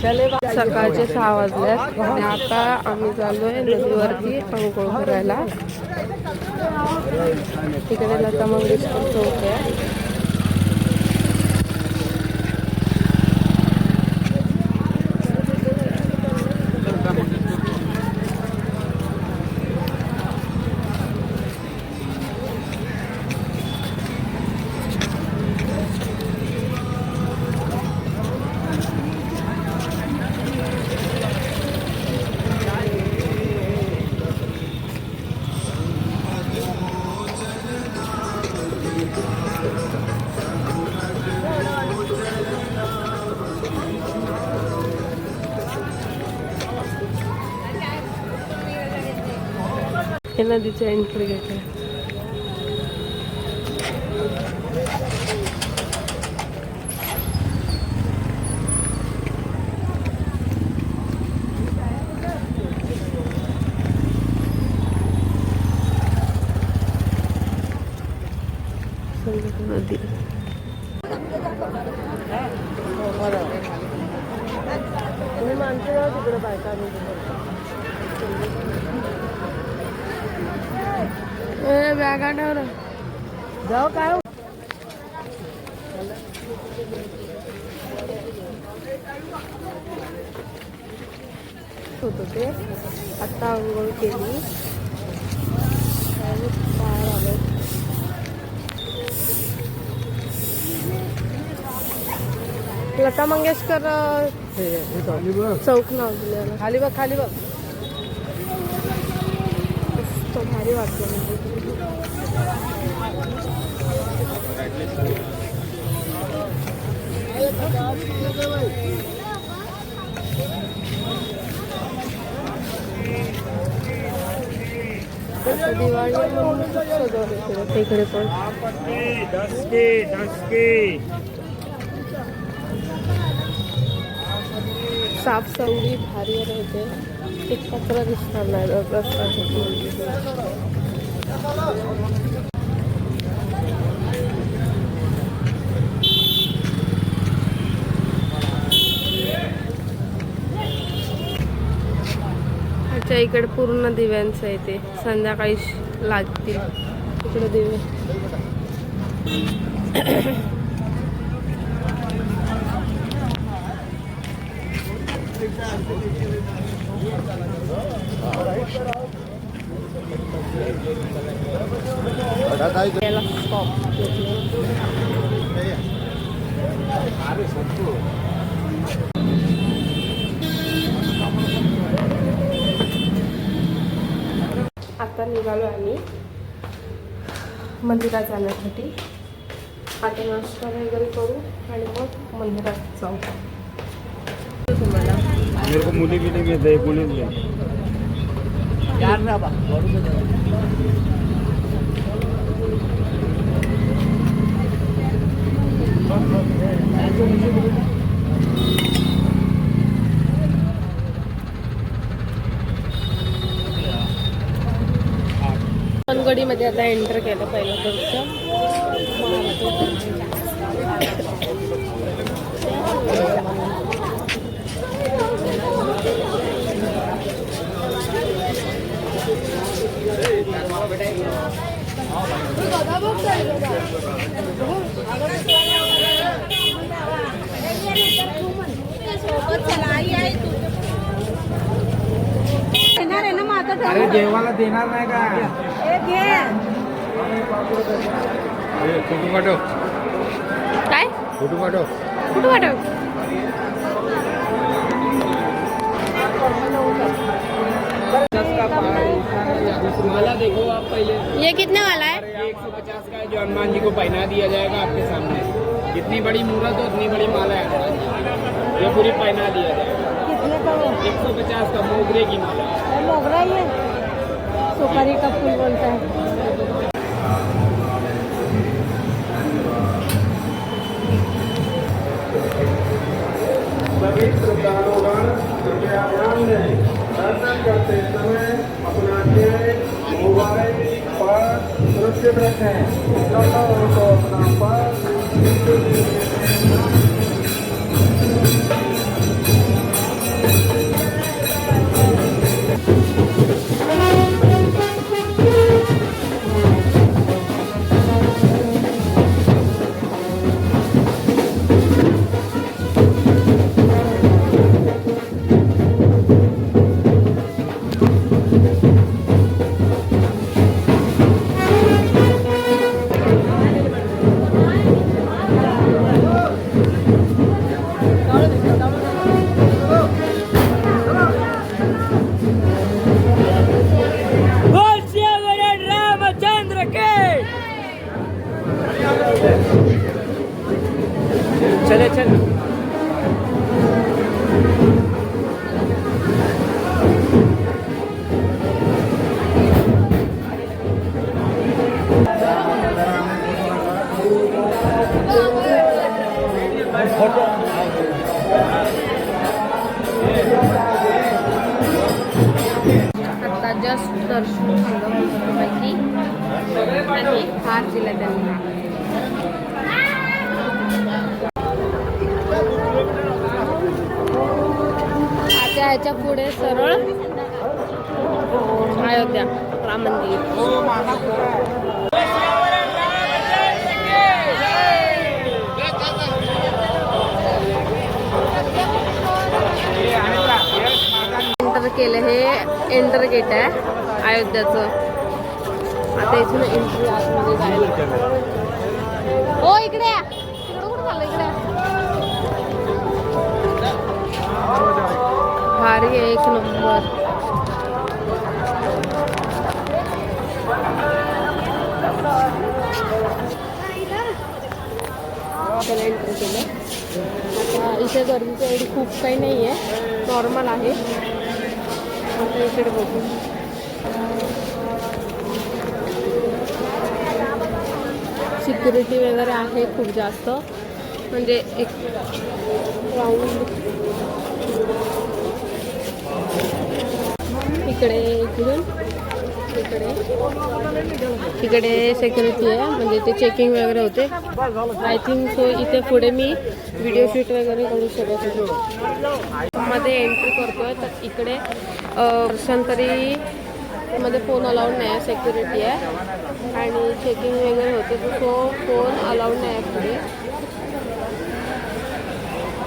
सकाळचे 6 वाजल्यात आणि आता आम्ही चाललोय नदीवरती अंघोळ करायला. तिकडे लता मंगेशकर चौक आहे. हे नदीच्या एंट्री गेट आहे. नदी माणसं तिकडे बायका बॅगा ठेव जाऊ काय होत ते आता अंघोळ केली. बाहेर आलो. लता मंगेशकर चौक नाव दिलेलं. खाली बघ खाली बघ. तो भारी वाटतो. दिवाळी म्हणून सजवलं इकडे पण. साफसफाई भारी राहते. एक कचरा दिसणार नाही रस्त्यासाठी. अच्छा इकडे पूर्ण दिव्यांचं आहे ते. संध्याकाळी लागतील इकडे दिवे. आता निघालो आम्ही मंदिरात जाण्यासाठी. आता नाश्ता वगैरे करू आणि मग मंदिरात जाऊ. तुम्हाला मेरे को मुझे के लिए दे बोले दिया यार ना बा मध्ये आता एंटर केलं पहिलं दर्शन. अरे देवाला देणार नाही का? फोटो पाठव. काय फोटो पाठव. फोटो पाठव. माला देखो आप पहले. ये कितने वाला है? 150 का है जो हनुमान जी को पहना दिया जाएगा आपके सामने. जितनी बड़ी मूर्त हो उतनी बड़ी माला है. ये पूरी पहना दिया जाएगा. कितने का? 150 का मोगरे की माला. मोगरा ही है. सुपारी का फूल बोलता है. सभी श्रद्धालुगण कृपया ध्यान दें. दर्शन करते समय अपना मोबाइल पर सुरक्षित रखें. उनको अपना पर्स आता जस्ट दर्शन झालं मस्तपैकी आणि हार दिला त्यांनी. आता ह्याच्या पुढे सरळ अयोध्या राम मंदिर. एंटर केलं, हे एंटर गेट आहे अयोध्याचं. आता इथून एंट्री आतमध्ये जायला. हो इकडे या. तिकडं कुठं चाललं? इकडे भारी आहे, एक नंबर. त्याला एंट्री केलं. आता इथे गर्दीचं एवढी खूप काही नाही आहे, नॉर्मल आहे. आता इकडे बघू. सिक्युरिटी वगैरे आहे खूप जास्त, म्हणजे एक राऊंड इकडे इकडून तिकडे सिक्युरिटी आहे, म्हणजे ते चेकिंग वगैरे होते आय थिंक. सो इथे पुढे मी व्हिडिओ शूट वगैरे करू शकत होतो. मध्ये एंट्री करतोय तर इकडे दर्शन तरी मध्ये फोन अलाउड नाही आहे, सिक्युरिटी आहे आणि चेकिंग वगैरे होते. सो फोन अलाउड नाही आहे पुढे,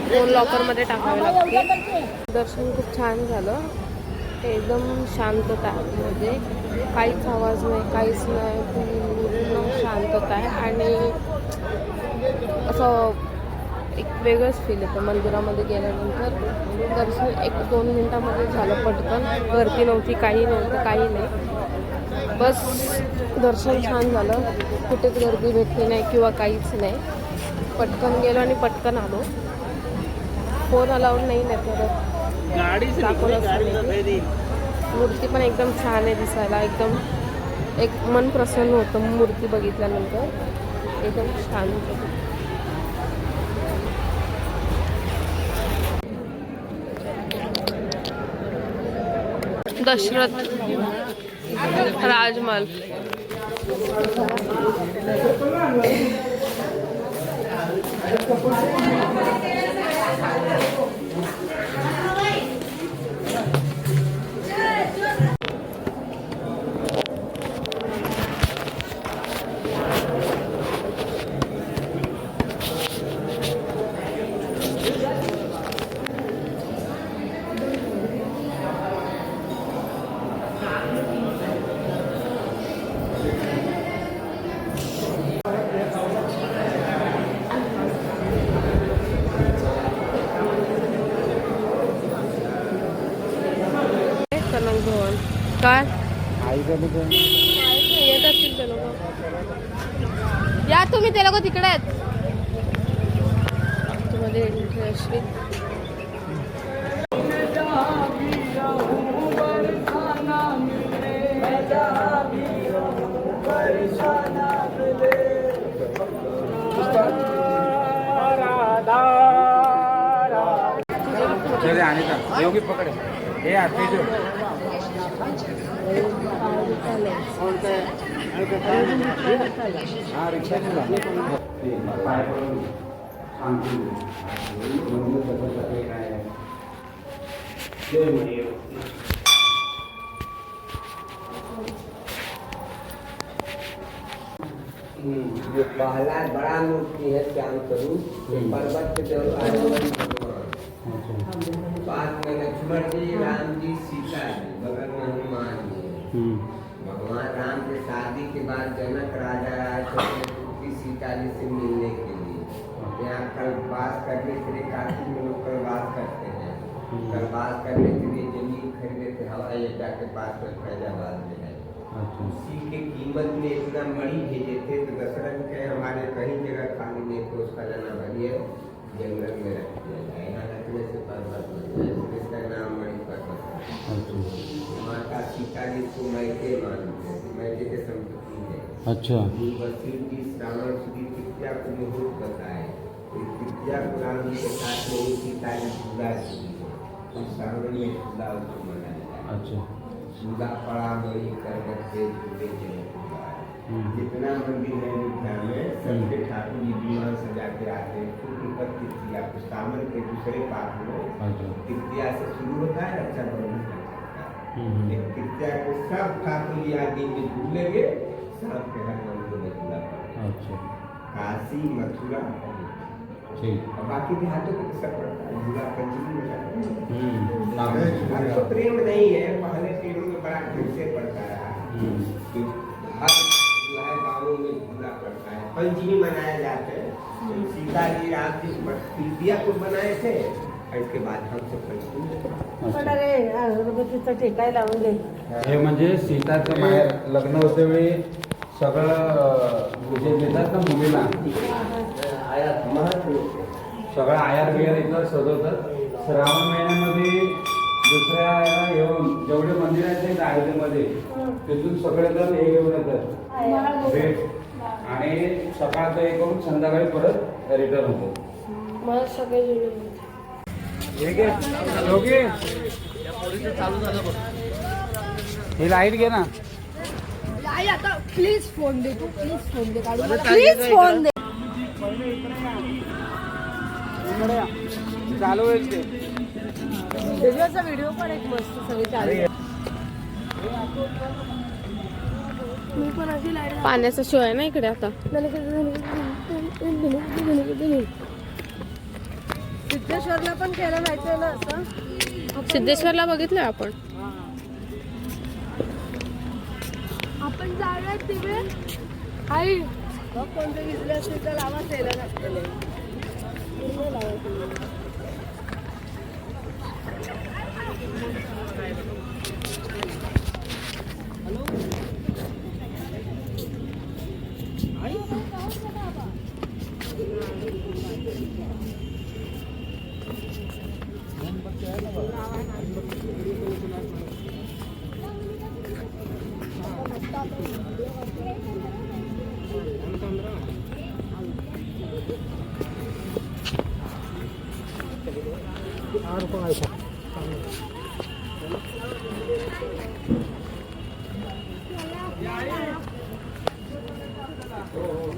फोन लॉकरमध्ये टाकावे लागते. दर्शन खूप छान झालं, एकदम शांतता आहे, म्हणजे काहीच आवाज नाही, काहीच नाही, पूर्ण शांतता आहे. आणि असं एक वेगळंच फील येतं मंदिरामध्ये गेल्यानंतर. दर्शन 1-2 मिनटामध्ये झालं पटकन, गर्दी नव्हती, काही नव्हतं, काही नाही. बस दर्शन छान झालं, कुठेच गर्दी भेटली नाही किंवा काहीच नाही. पटकन गेलो आणि पटकन आलो. फोन अलाउड नाही परत दाखवलं. मूर्ती पण एकदम छान आहे दिसायला, एकदम एक मन प्रसन्न होतं मूर्ती बघितल्यानंतर, एकदम छान होतं. दशरथ राजमहल. काय येत असतील ते लोक. या तुम्ही, ते लोक तिकडे आहेत. मध्ये एंट्री अशी. चले आने का योगी पकड़े ये आते जो हाँ रिक्शा जो पहला बड़ा मूर्ति है श्याम स्वरूप पर्वत पे जो पास में लक्ष्मण जी, राम जी, सीता जी, बगल में हनुमान जी। भगवान राम के शादी के बाद जनक राजा आए थे सीता जी से मिलने के लिए। यहाँ कल्पवास करने के लिए काशी में लोग कल्पवास करते हैं। कल्पवास करने के लिए जमीन खरीदे थे हवाई अड्डा के पास में फैजाबाद में है। उसी के कीमत में इतना मणि भेजे थे तो दशरथ के हमारे कहीं जगह खाली नहीं तो उसका जाना भरिए जंगल में रख दिया जाए। यहाँ रखने से पर्वत इसका नाम मणि पर्वत है। माता सीता जी को मैके मानते हैं, मैके के संपत्ति है। अच्छा। वशिष्ठ जी श्रावण शुद्ध तृतीया को मुहूर्त बताए, तृतीया पुराण के साथ में ही सीता ने पूरा की तो सामने में पूरा उसको मनाया जाए। अच्छा। पूरा पड़ा वही कर करके पूरे जितना मंदिर है अयोध्या में सबके ठाकुर जी विमान सजा के आते हैं। क्योंकि पर तृतीया को सावन के दूसरे पाठ में तृतीया से शुरू होता है, रक्षाबंधन एक तृतीया को सब ठाकुर जी आज दिन में भूलेंगे, शाम के हर मंदिर में पूरा पड़ेगा। अच्छा। काशी मथुरा ठीक। और बाकी देहातों में सब पड़ता है, झूला पंचमी में अब तो प्रेम नहीं है, पहले प्रेम में बड़ा ढंग से पड़ता रहा। हर जो है गाँवों में झूला पड़ता है, पंचमी मनाया जाते हैं। तो सीता जी राम जी तृतीया को बनाए थे, इसके बाद हम सब ठेकाय लावून दे। हे म्हणजे सीताचं माहेर लग्न होते वेळी सगळं जे देतात ना मुलीला सगळं आयार बियार इथं सजवतात। श्रावण महिन्यामध्ये दुसऱ्या येऊन जेवढे मंदिर आहेत ते अयोध्येमध्ये तिथून सगळे जण हे घेऊन येतात भेट आणि सकाळचं हे करून संध्याकाळी परत रिटर्न होतात। मला सगळे ही लाईट घे ना। आता प्लीज फोन दे, तू प्लीज फोन दे, प्लीज फोन दे। चालू आहे ते त्याचा व्हिडिओ पण एक मस्त सगळे चालू। पाण्याचा शो आहे ना इकडे आता। सिद्धेश्वरला पण केलं जायचं ना असं। सिद्धेश्वरला बघितलं आपण जाऊया तिकडे। आई कोणते विजले असतील तर लावा सेला लागते।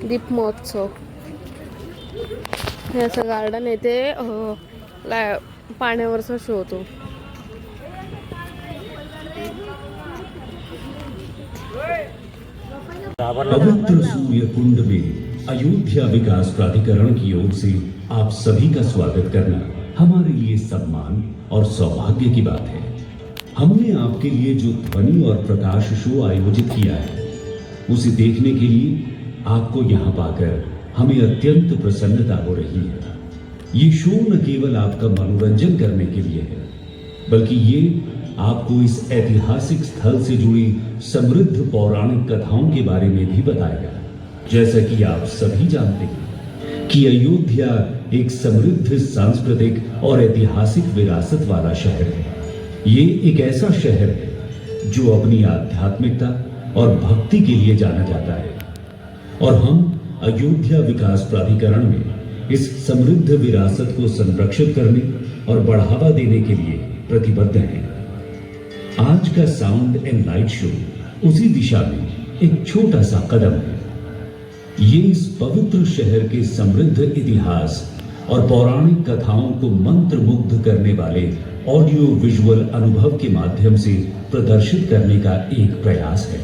दीप महोत्सव हे असं गार्डन आहे ते पाण्यावरचा शो होतो। पवित्र सूर्य कुंड में अयोध्या विकास प्राधिकरण की ओर से आप सभी का स्वागत करना हमारे लिए सम्मान और सौभाग्य की बात है। हमने आपके लिए जो ध्वनि और प्रकाश शो आयोजित किया है उसे देखने के लिए आपको यहाँ पाकर हमें अत्यंत प्रसन्नता हो रही है। ये शो न केवल आपका मनोरंजन करने के लिए है बल्कि ये आपको इस ऐतिहासिक स्थल से जुड़ी समृद्ध पौराणिक कथाओं के बारे में भी बताएगा। जैसा कि आप सभी जानते हैं कि अयोध्या एक समृद्ध सांस्कृतिक और ऐतिहासिक विरासत वाला शहर है। ये एक ऐसा शहर है जो अपनी आध्यात्मिकता और भक्ति के लिए जाना जाता है और हम अयोध्या विकास प्राधिकरण में इस समृद्ध विरासत को संरक्षित करने और बढ़ावा देने के लिए प्रतिबद्ध हैं। आज का साउंड एंड लाइट शो उसी दिशा में एक छोटा सा कदम है। ये इस पवित्र शहर के समृद्ध इतिहास और पौराणिक कथाओं को मंत्रमुग्ध करने वाले ऑडियो विजुअल अनुभव के माध्यम से प्रदर्शित करने का एक प्रयास है।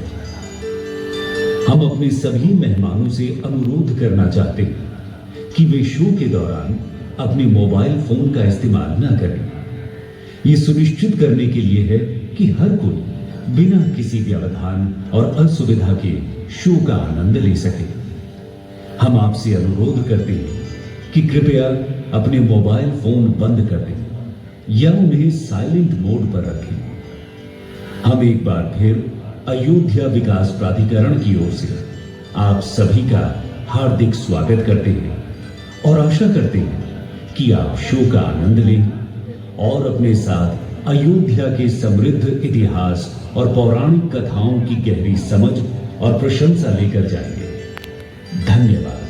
हम अपने सभी मेहमानों से अनुरोध करना चाहते हैं कि वे शो के दौरान अपने मोबाइल फोन का इस्तेमाल न करें। ये सुनिश्चित करने के लिए है कि हर कोई बिना किसी व्यवधान और असुविधा के शो का आनंद ले सके। हम आपसे अनुरोध करते हैं कि कृपया अपने मोबाइल फोन बंद कर दें या उन्हें साइलेंट मोड पर रखें। हम एक बार फिर अयोध्या विकास प्राधिकरण की ओर से आप सभी का हार्दिक स्वागत करते हैं और आशा करते हैं कि आप शो का आनंद लें और अपने साथ अयोध्या के समृद्ध इतिहास और पौराणिक कथाओं की गहरी समझ और प्रशंसा लेकर जाएंगे। धन्यवाद।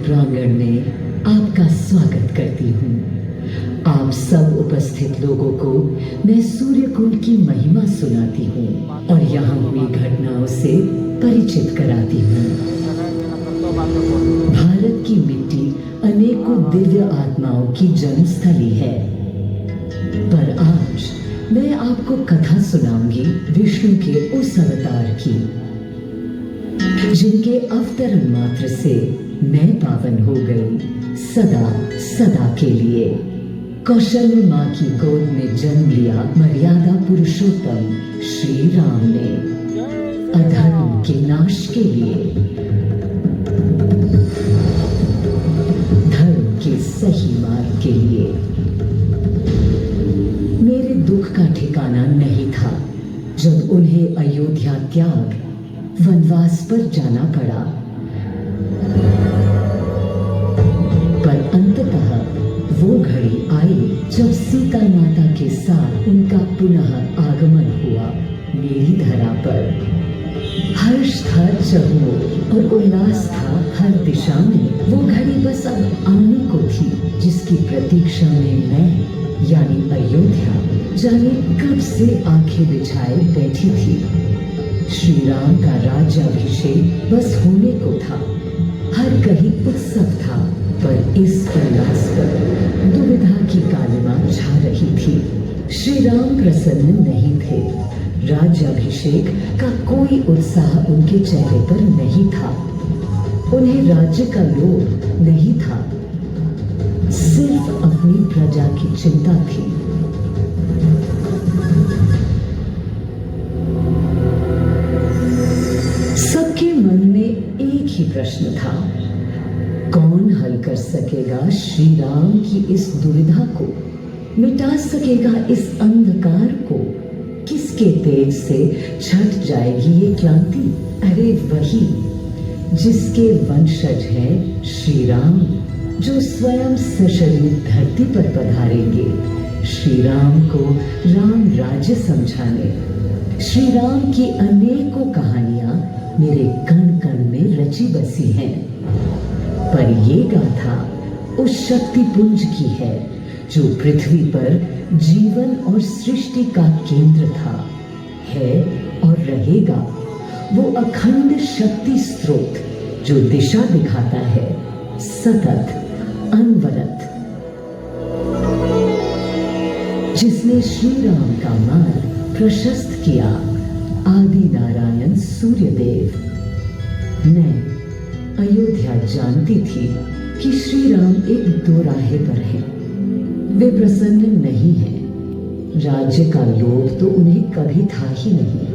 प्रांगण में आपका स्वागत करती हूँ। आप सब उपस्थित लोगों को मैं सूर्यकुंड की महिमा सुनाती हूँ और यहाँ हुई घटनाओं से परिचित कराती हूँ। भारत की मिट्टी अनेकों दिव्य आत्माओं की जन्मस्थली है, पर आज मैं आपको कथा सुनाऊंगी विष्णु के उस अवतार की, जिनके अवतरण मात्र से मैं पावन हो गई सदा सदा के लिए। कौशल्य माँ की गोद में जन्म लिया मर्यादा पुरुषोत्तम श्री राम ने अधर्म के नाश के लिए, धर्म के सही मार्ग के लिए। मेरे दुख का ठिकाना नहीं था जब उन्हें अयोध्या त्याग वनवास पर जाना पड़ा, पर अंततः वो घड़ी आई जब सीता माता के साथ उनका पुनः आगमन हुआ मेरी धरा पर। हर्ष था चहुओं और उल्लास था हर दिशा में। वो घड़ी बस अब आने को थी जिसकी प्रतीक्षा में मैं यानी अयोध्या जाने कब से आंखें बिछाए बैठी थी। श्री राम का राज्याभिषेक बस होने को था। हर कहीं उत्सव था, पर इस उल्लास पर दुविधा की कालिमा छा रही थी। श्री राम प्रसन्न नहीं थे। राज्याभिषेक का कोई उत्साह उनके चेहरे पर नहीं था। उन्हें राज्य का लोभ नहीं था, सिर्फ अपनी प्रजा की चिंता थी। सबके मन में एक ही प्रश्न था, कौन हल कर सकेगा श्री राम की इस दुविधा को, मिटा सकेगा इस अंधकार को, किसके तेज से छट जाएगी ये क्रांति। अरे वही जिसके वंशज हैं श्री राम, जो स्वयं सशरीर धरती पर पधारेंगे श्री राम को राम राज्य समझाने। श्री राम की अनेकों कहानियां मेरे कण कण में रची बसी हैं, पर ये गाथा उस शक्तिपुंज की है जो पृथ्वी पर जीवन और सृष्टि का केंद्र था, है और रहेगा। वो अखंड शक्ति स्रोत जो दिशा दिखाता है सतत अनवरत, जिसने श्री राम का मार्ग प्रशस्त किया आदि नारायण सूर्यदेव। मैं अयोध्या जानती थी कि श्री राम एक दोराहे पर हैं। वे प्रसन्न नहीं हैं। राज्य का लोभ तो उन्हें कभी था ही नहीं।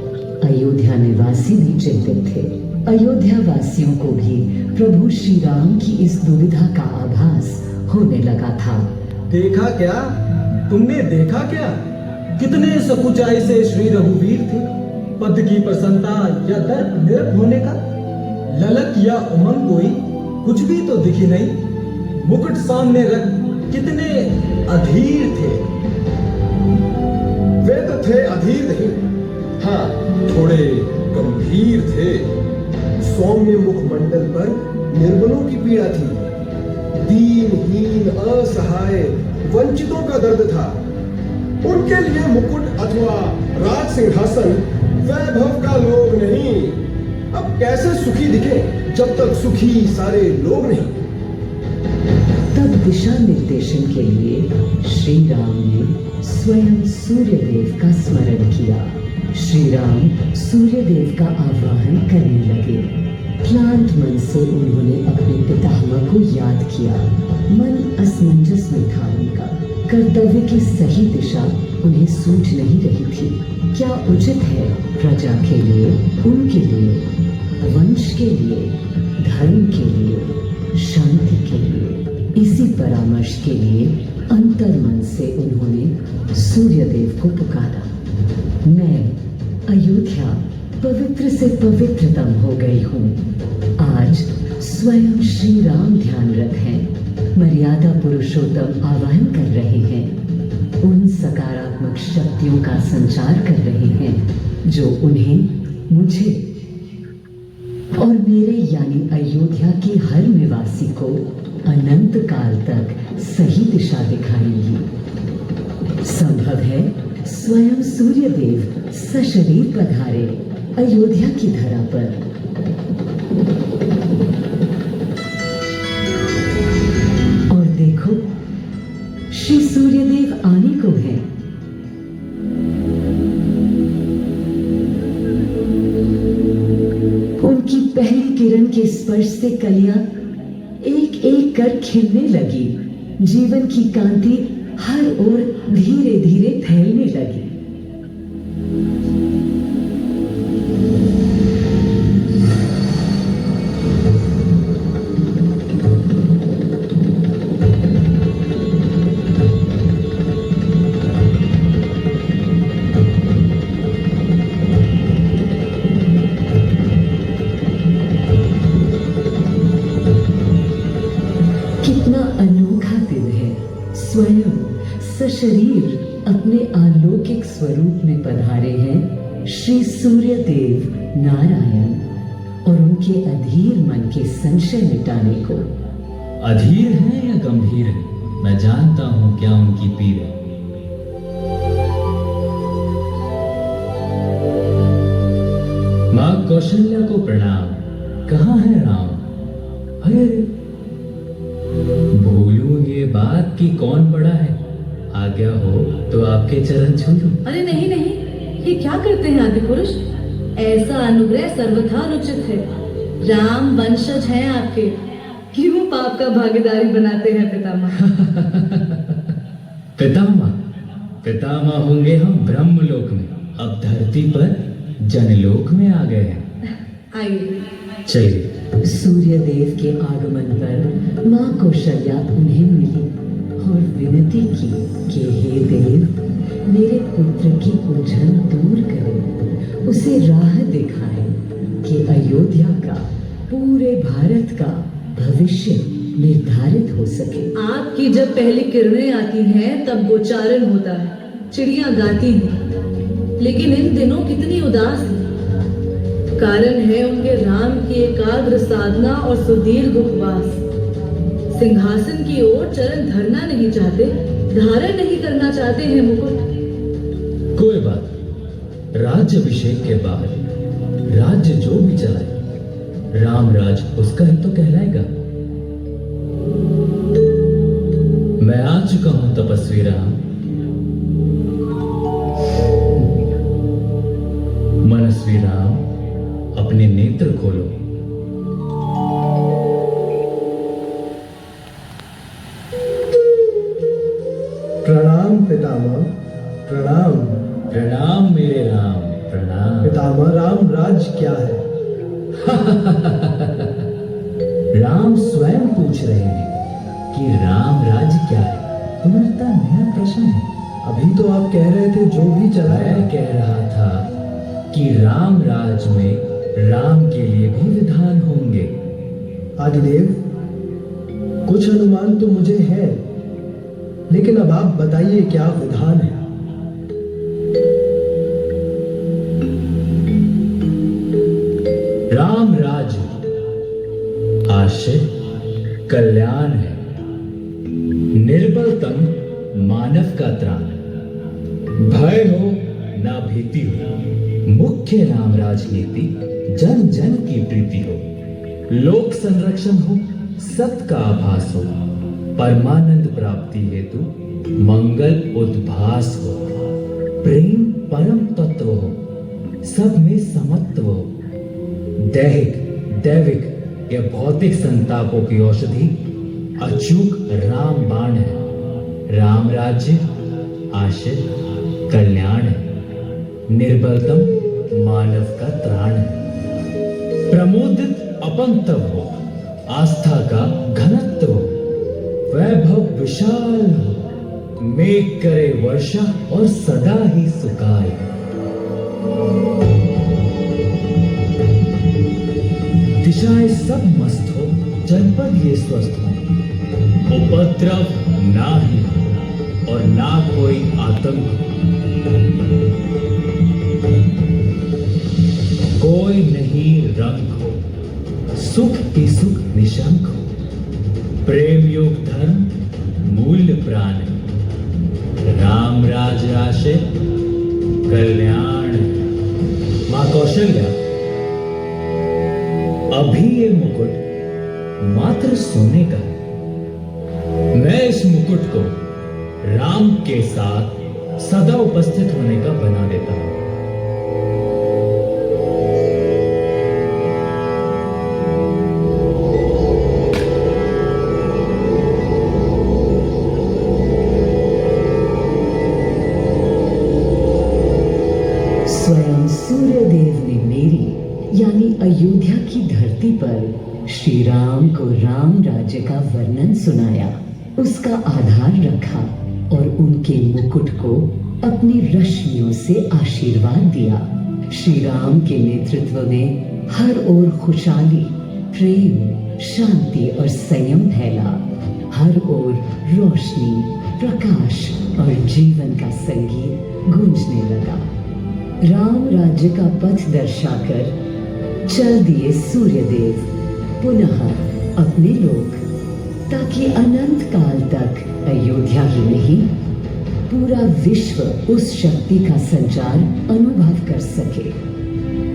अयोध्या निवासी भी चिंतित थे। अयोध्या वासियों को भी प्रभु श्री राम की इस दुविधा का आभास होने लगा था। देखा क्या? तुमने देखा क्या? कितने सकुचाई से श्री रघुवीर थे। पद की प्रसन्नता या दर्प निरप होने का ललक या उमंग कोई कुछ भी तो दिखी नहीं। मुकुट सामने रख कितने अधीर थे। वे तो थे अधीर नहीं, हाँ थोड़े गंभीर थे। सौम्य मुखमंडल पर निर्बलों की पीड़ा थी। दीनहीन असहाय वंचितों का दर्द था। उनके लिए मुकुट अथवा राज सिंहासन वैभव का लोभ नहीं। अब कैसे सुखी दिखे जब तक सुखी सारे लोग नहीं। तब दिशा निर्देशन के लिए श्री राम ने स्वयं सूर्यदेव का स्मरण किया। श्री राम सूर्यदेव का आह्वान करने लगे। क्लांत मन से उन्होंने अपने पितामह को याद किया। मन असमंजस में था उनका। कर्तव्य की सही दिशा उन्हें सूझ नहीं रही थी। क्या उचित है प्रजा के लिए, उनके लिए, वंश के लिए, धर्म के लिए, शांति के लिए। इसी परामर्श के लिए अंतर्मन से उन्होंने सूर्यदेव को पुकारा। मैं अयोध्या पवित्र से पवित्रतम हो गई हूँ। आज स्वयं श्री राम ध्यानरत हैं, मर्यादा पुरुषोत्तम आह्वान कर रहे हैं, उन सकारात्मक शक्तियों का संचार कर रहे हैं जो उन्हें, मुझे और मेरे यानी अयोध्या के हर निवासी को अनंत काल तक सही दिशा दिखाएंगी। संभव है स्वयं सूर्यदेव सशरीर पधारे अयोध्या की धरा पर। और देखो, श्री सूर्यदेव आने को हैं। उनकी पहली किरण के स्पर्श से कलियां एक एक कर खिलने लगी। जीवन की कांति हर ओर धीरे धीरे फैलने लगी। कितना अनोखा दिन है। स्वयं सशरीर अपने अलौकिक स्वरूप में पधारे हैं श्री सूर्यदेव नारायण, और उनके अधीर मन के संशय मिटाने को। अधीर है या गंभीर है, मैं जानता हूं क्या उनकी पीर है। मां कौशल्या को प्रणाम। कहाँ है राम? अरे भूलूं ये बात कि कौन बड़ा है। आज्ञा हो तो आपके चरण छू लूं। अरे नहीं नहीं, ये क्या करते हैं आदि पुरुष? ऐसा अनुग्रह सर्वथा अनुचित है। राम वंशज हैं आपके, क्यों पाप का भागीदारी बनाते हैं पितामह? पितामह होंगे हम ब्रह्मलोक में, अब धरती पर जनलोक में आ गए हैं। आइए चलिए। सूर्यदेव के आगमन पर मां कौशल्या उन्हें मिली और विनती की कि हे देव, मेरे पुत्र की उलझन दूर करें, उसे राह दिखाएं कि अयोध्या का, पूरे भारत का भविष्य निर्धारित हो सके। आपकी जब पहली किरणें आती हैं तब गोचारण होता है, चिड़िया गाती हैं, लेकिन इन दिनों कितनी उदास है। कारण है उनके राम की एकाग्र साधना और सुदीर्घ उपवास। सिंहासन की ओर चरण धरना नहीं चाहते, धारण नहीं करना चाहते हैं मुकुट। कोई बात, राज्य अभिषेक के बाद राज्य जो भी चलाए, रामराज उसका ही तो कहलाएगा। मैं आ चुका हूं तपस्वी राम। मनस्वी राम, अपने नेत्र खोलो। प्रणाम पितामह, प्रणाम। प्रणाम मेरे राम, प्रणाम। पितामह, राम राज क्या है? राम स्वयं पूछ रहे हैं कि राम राज्य क्या है। तुम्हें लगता नया प्रश्न है? अभी तो आप कह रहे थे जो भी चला है। मैं कह रहा था कि राम राज में राम के लिए भी विधान होंगे। आदिदेव, कुछ अनुमान तो मुझे है, लेकिन अब आप बताइए क्या विधान है? राम राज्य आश्रय कल्याण है, निर्बलतम मानव का त्राण। भय हो ना भीति हो, मुख्य राम राजनीति जन जन की प्रीति हो। लोक संरक्षण हो, सत का आभास हो, परमानंद प्राप्ति हेतु मंगल उद्भास हो। प्रेम परम तत्व हो, सब में समत्व हो। दैहिक दैविक या भौतिक संतापों की औषधि अचूक राम बाण है। राम राज्य आशय कल्याण है, निर्बलतम मानव का त्राण है। प्रमोदित अपंतव हो, आस्था का घनत्व हो, वैभव विशाल हो, मेघ करे वर्षा और सदा ही सुखाए। दिशाएं सब मस्त हो, जनपद ये स्वस्थ हो, उपद्रव ना ही और ना कोई आतंक हो। कोई नहीं रंग हो, सुख की सुख निशंक हो। प्रेम योग धर्म मूल्य प्राण, राम राज आशय कल्याण। मां कौशल्या, अभी ये मुकुट मात्र सोने का है। मैं इस मुकुट को राम के साथ सदा उपस्थित होने का बना देता हूं। स्वयं सूर्यदेव ने मेरी यानी अयोध्या की धरती पर श्री राम को राम राज्य का वर्णन सुनाया, उसका आधार रखा और उनके मुकुट को अपनी रश्मियों से आशीर्वाद दिया। श्री राम के नेतृत्व में हर ओर खुशहाली, प्रेम, शांति और संयम फैला। हर ओर रोशनी, प्रकाश और जीवन का संगीत गूंजने लगा। राम राज्य का पथ दर्शाकर चल दिए सूर्यदेव पुनः अपने लोक, ताकि अनंत काल तक अयोध्या ही नहीं पूरा विश्व उस शक्ति का संचार अनुभव कर सके।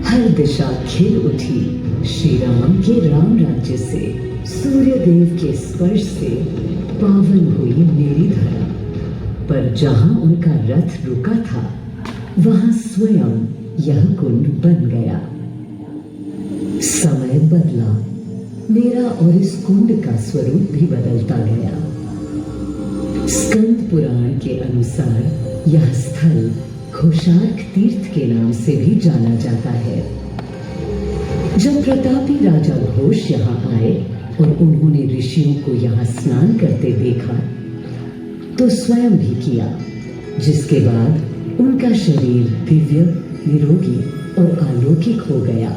हर दिशा खिल उठी श्री राम के राम राज्य से। सूर्यदेव के स्पर्श से पावन हुई मेरी धरा, पर जहां उनका रथ रुका था वहां स्वयं यह कुंड बन गया। समय बदला, मेरा और इस कुंड का स्वरूप भी बदलता गया। स्कंद पुराण के अनुसार यह स्थल घोषार्क तीर्थ के नाम से भी जाना जाता है। जब प्रतापी राजा घोष यहाँ आए और उन्होंने ऋषियों को यहाँ स्नान करते देखा तो स्वयं भी किया, जिसके बाद उनका शरीर दिव्य, निरोगी और अलौकिक हो गया।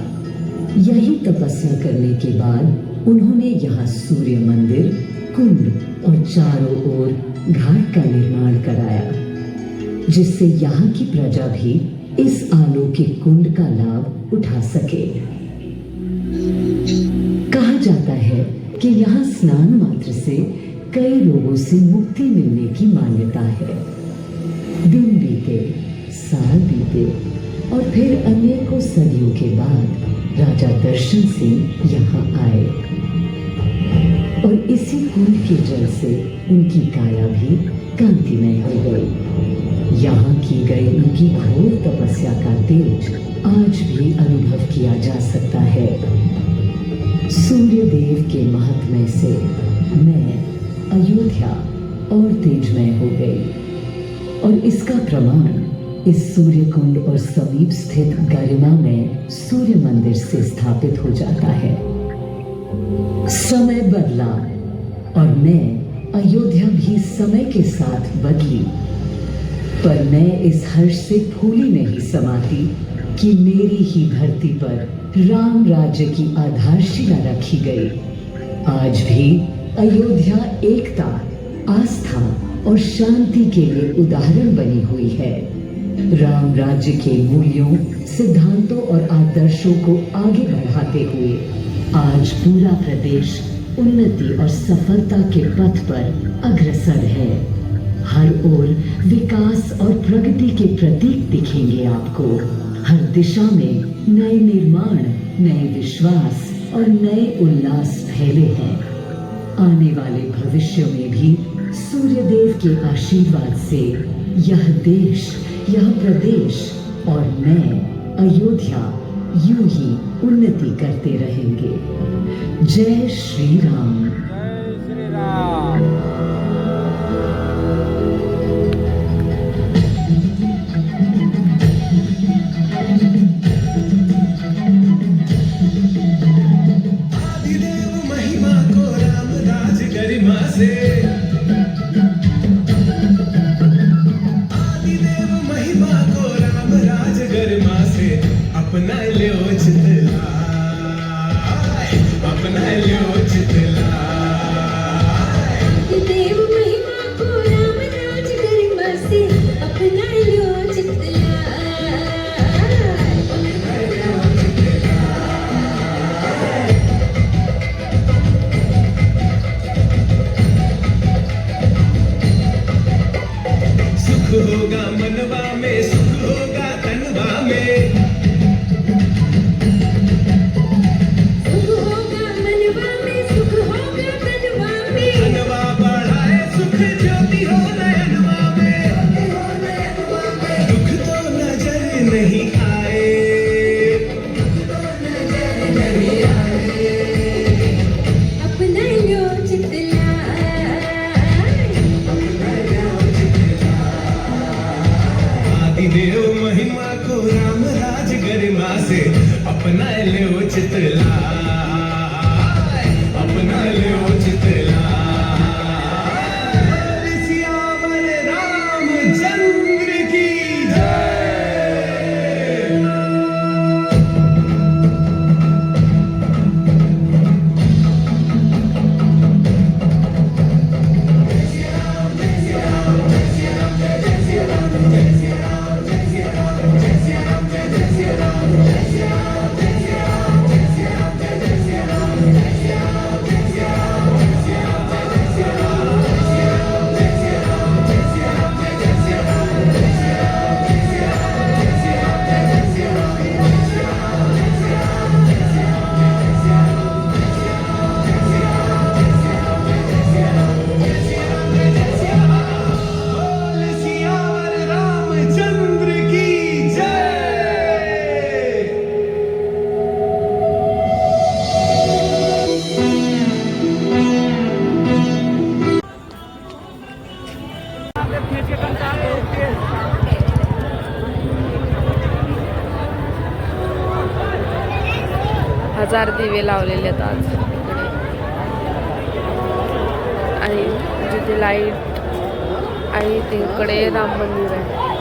यही तपस्या करने के बाद उन्होंने यहाँ सूर्य मंदिर, कुंड और चारों ओर घाट का निर्माण कराया, जिससे यहाँ की प्रजा भी इस अलौकिक कुंड का लाभ उठा सके। कहा जाता है कि यहाँ स्नान मात्र से कई रोगों से मुक्ति मिलने की मान्यता है। दिन बीते, साल बीते और फिर अनेकों सदियों के बाद राजा दर्शन सिंह यहाँ आए और इसी कुंड के जल से उनकी काया भी कांतिमय हो गई। यहाँ की गई उनकी घोर तपस्या का तेज आज भी अनुभव किया जा सकता है। सूर्य देव के महात्म्य से मैं अयोध्या और तेजमय हो गई और इसका प्रमाण इस सूर्य कुंड और समीप स्थित गरिमा में सूर्य मंदिर से स्थापित हो जाता है। समय बदला और मैं अयोध्या भी समय के साथ बदली, पर मैं इस हर्ष से फूली नहीं समाती कि मेरी ही धरती पर राम राज्य की आधारशिला रखी गई। आज भी अयोध्या एकता, आस्था और शांति के लिए उदाहरण बनी हुई है। राम राज्य के मूल्यों, सिद्धांतों और आदर्शों को आगे बढ़ाते हुए आज पूरा प्रदेश उन्नति और सफलता के पथ पर अग्रसर है। हर ओर विकास और प्रगति के प्रतीक दिखेंगे आपको। हर दिशा में नए निर्माण, नए विश्वास और नए उल्लास फैले हैं। आने वाले भविष्य में भी सूर्यदेव के आशीर्वाद से यह देश, यह प्रदेश और मैं अयोध्या यूं ही उन्नति करते रहेंगे। जय श्री राम। आदिदेव महिमा को राम राज गरिमा से, आदिदेव महिमा को राम राज गरिमा से अपना लियो चितला, अपना लियो चितला। अपना लो चितला अपना लो चितला सियावर रामचंद्र की जय। सियावर रामचंद्र की जय। हजार दिवे लावलेले आहेत आज इकडे. आणि जिथे लाईट आहे तिकडे राम मंदिर आहे.